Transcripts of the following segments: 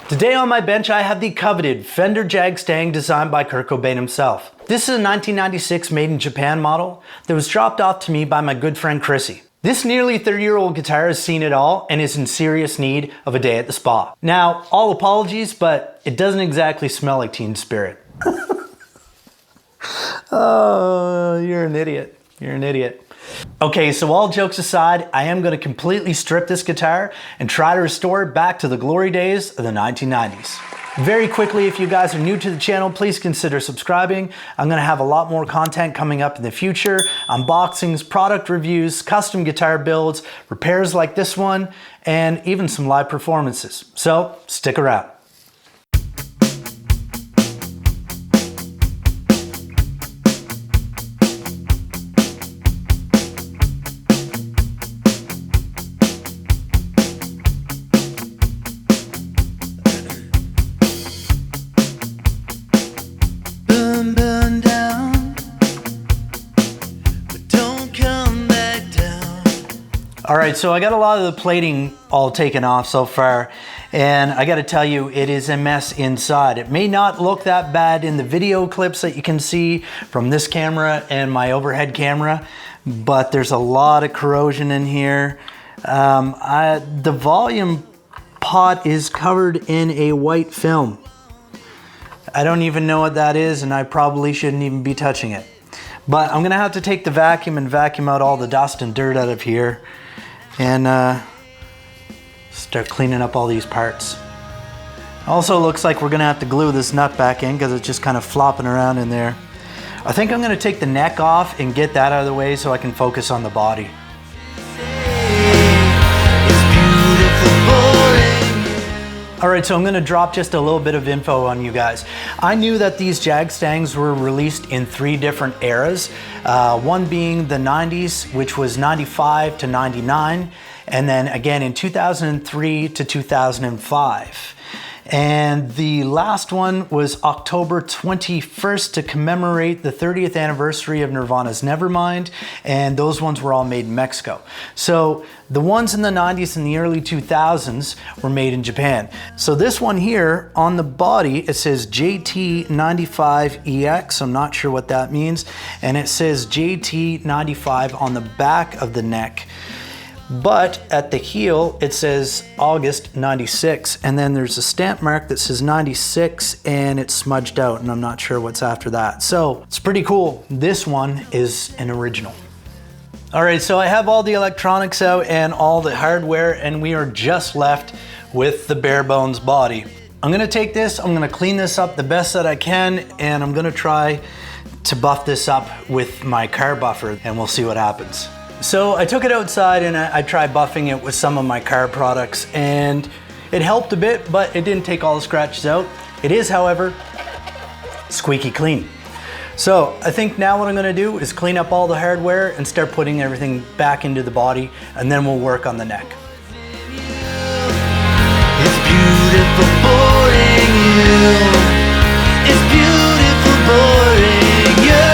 Today on my bench I have the coveted Fender Jagstang designed by Kurt Cobain himself. This is a 1996 made in Japan model that was dropped off to me by my good friend Chrissy. This nearly 30-year-old guitar has seen it all and is in serious need of a day at the spa. Now, all apologies, but it doesn't exactly smell like Teen Spirit. Oh, you're an idiot. You're an idiot. Okay, so all jokes aside, I am going to completely strip this guitar and try to restore it back to the glory days of the 1990s. Very quickly, if you guys are new to the channel, please consider subscribing. I'm going to have a lot more content coming up in the future. Unboxings, product reviews, custom guitar builds, repairs like this one, and even some live performances. So, stick around. Alright, so I got a lot of the plating all taken off so far, and I gotta tell you, it is a mess inside. It may not look that bad in the video clips that you can see from this camera and my overhead camera, but there's a lot of corrosion in here. The volume pot is covered in a white film. I don't even know what that is, and I probably shouldn't even be touching it. But I'm gonna have to take the vacuum and vacuum out all the dust and dirt out of here and start cleaning up all these parts. Also looks like we're gonna have to glue this nut back in because it's just kind of flopping around in there. I think I'm gonna take the neck off and get that out of the way so I can focus on the body. Alright, so I'm going to drop just a little bit of info on you guys. I knew that these Jagstangs were released in 3 different eras. One being the 90s, which was 95 to 99, and then again in 2003 to 2005. And the last one was October 21st to commemorate the 30th anniversary of Nirvana's Nevermind, and those ones were all made in Mexico. So the ones in the 90s and the early 2000s were made in Japan. So this one here on the body, it says JT95EX, I'm not sure what that means, and it says JT95 on the back of the neck. But at the heel, it says August 96, and then there's a stamp mark that says 96 and it's smudged out, and I'm not sure what's after that. So it's pretty cool. This one is an original. All right, so I have all the electronics out and all the hardware, and we are just left with the bare bones body. I'm gonna take this, I'm gonna clean this up the best that I can, and I'm gonna try to buff this up with my car buffer, and we'll see what happens. So I took it outside and I tried buffing it with some of my car products, and it helped a bit, but it didn't take all the scratches out. It is, however, squeaky clean. So I think now what I'm gonna do is clean up all the hardware and start putting everything back into the body, and then we'll work on the neck. It's beautiful boring you. It's beautiful boring you.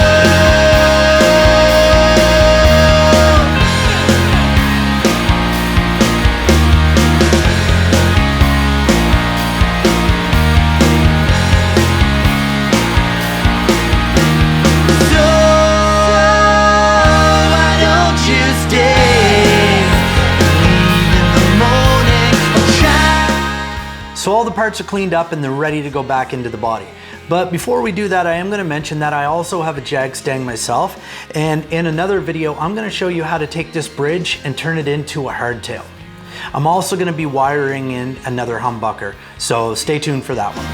So all the parts are cleaned up and they're ready to go back into the body. But before we do that, I am going to mention that I also have a Jagstang myself, and in another video I'm going to show you how to take this bridge and turn it into a hardtail. I'm also going to be wiring in another humbucker, so stay tuned for that one.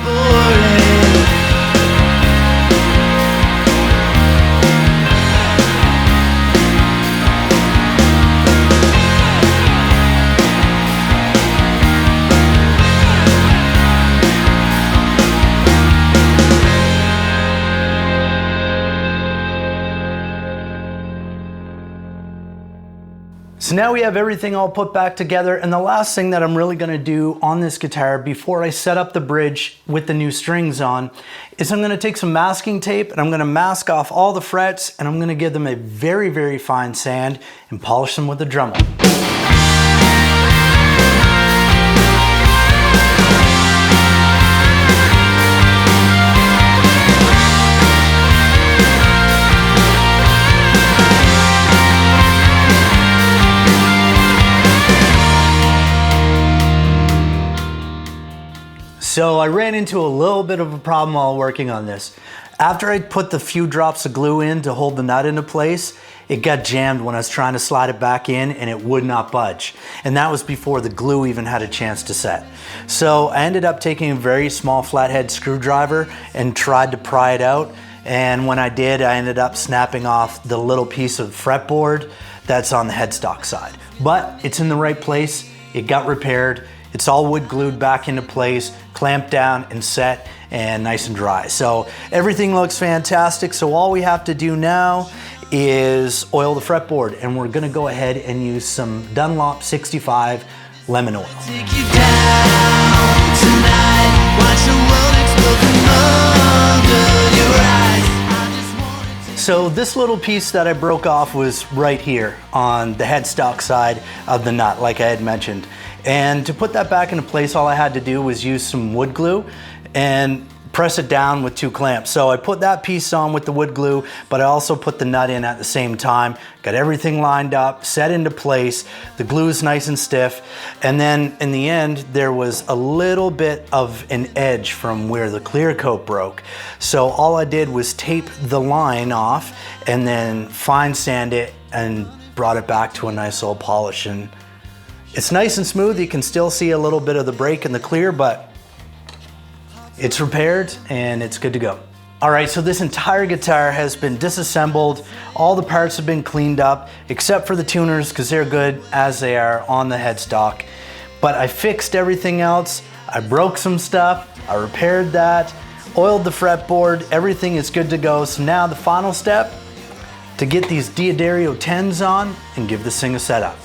So now we have everything all put back together, and the last thing that I'm really gonna do on this guitar before I set up the bridge with the new strings on is I'm gonna take some masking tape and I'm gonna mask off all the frets, and I'm gonna give them a very, very fine sand and polish them with a Dremel. So I ran into a little bit of a problem while working on this. After I put the few drops of glue in to hold the nut into place, it got jammed when I was trying to slide it back in and it would not budge. And that was before the glue even had a chance to set. So I ended up taking a very small flathead screwdriver and tried to pry it out. And when I did, I ended up snapping off the little piece of fretboard that's on the headstock side. But it's in the right place, it got repaired. It's all wood glued back into place, clamped down and set and nice and dry. So everything looks fantastic. So all we have to do now is oil the fretboard, and we're gonna go ahead and use some Dunlop 65 lemon oil. Take you down tonight, watch the world explode from under your eyes. I just wanna So this little piece that I broke off was right here on the headstock side of the nut, like I had mentioned. And to put that back into place, all I had to do was use some wood glue and press it down with 2 clamps. So I put that piece on with the wood glue, but I also put the nut in at the same time, got everything lined up, set into place, the glue is nice and stiff, and then in the end, there was a little bit of an edge from where the clear coat broke. So all I did was tape the line off and then fine sand it and brought it back to a nice old polish. And it's nice and smooth. You can still see a little bit of the break in the clear, but it's repaired and it's good to go. All right, so this entire guitar has been disassembled. All the parts have been cleaned up, except for the tuners, because they're good as they are on the headstock. But I fixed everything else. I broke some stuff, I repaired that, oiled the fretboard, everything is good to go. So now the final step, to get these D'Addario 10s on and give this thing a setup.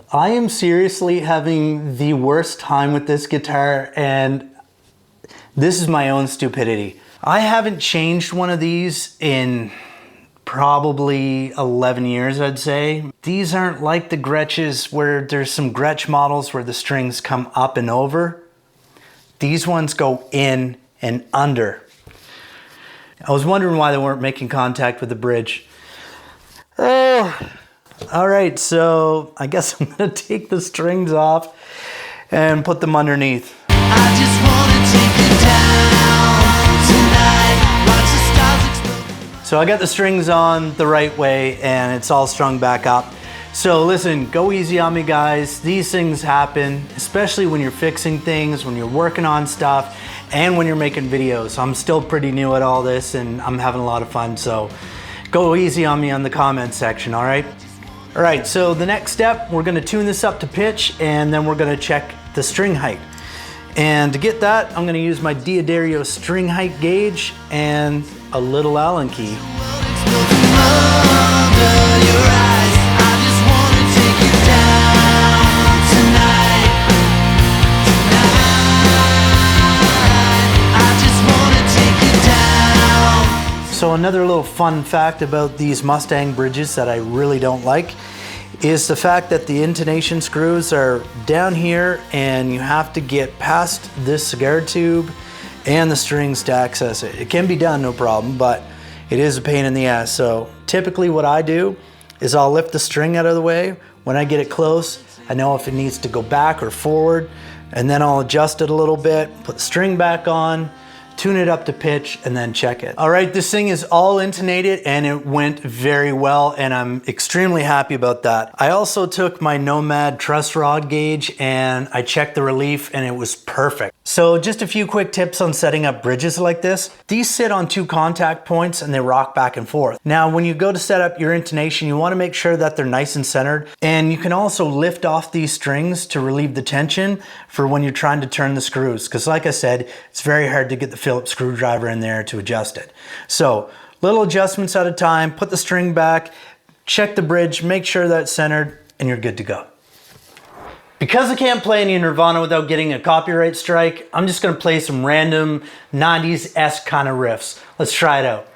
I am seriously having the worst time with this guitar, and this is my own stupidity. I haven't changed one of these in probably 11 years, I'd say. These aren't like the Gretches where there's some Gretsch models where the strings come up and over. These ones go in and under. I was wondering why they weren't making contact with the bridge. Oh. All right, so I guess I'm gonna take the strings off and put them underneath. I just wanna take you down tonight, watch the stars explode. So I got the strings on the right way and it's all strung back up. So listen, go easy on me guys. These things happen, especially when you're fixing things, when you're working on stuff, and when you're making videos. I'm still pretty new at all this and I'm having a lot of fun, so go easy on me on the comments section, all right? All right, so the next step, we're gonna tune this up to pitch and then we're gonna check the string height. And to get that, I'm gonna use my D'Addario string height gauge and a little Allen key. So another little fun fact about these Mustang bridges that I really don't like is the fact that the intonation screws are down here and you have to get past this cigar tube and the strings to access it. It can be done, no problem, but it is a pain in the ass. So typically what I do is I'll lift the string out of the way. When I get it close, I know if it needs to go back or forward, and then I'll adjust it a little bit, put the string back on, tune it up to pitch, and then check it. All right, this thing is all intonated and it went very well and I'm extremely happy about that. I also took my Nomad truss rod gauge and I checked the relief and it was perfect. So just a few quick tips on setting up bridges like this. These sit on 2 contact points and they rock back and forth. Now, when you go to set up your intonation, you wanna make sure that they're nice and centered, and you can also lift off these strings to relieve the tension for when you're trying to turn the screws. Because like I said, it's very hard to get the Phillips screwdriver in there to adjust it. So little adjustments at a time, put the string back, check the bridge, make sure that it's centered, and you're good to go. Because I can't play any Nirvana without getting a copyright strike, I'm just gonna play some random 90s-esque kind of riffs. Let's try it out.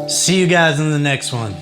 See you guys in the next one.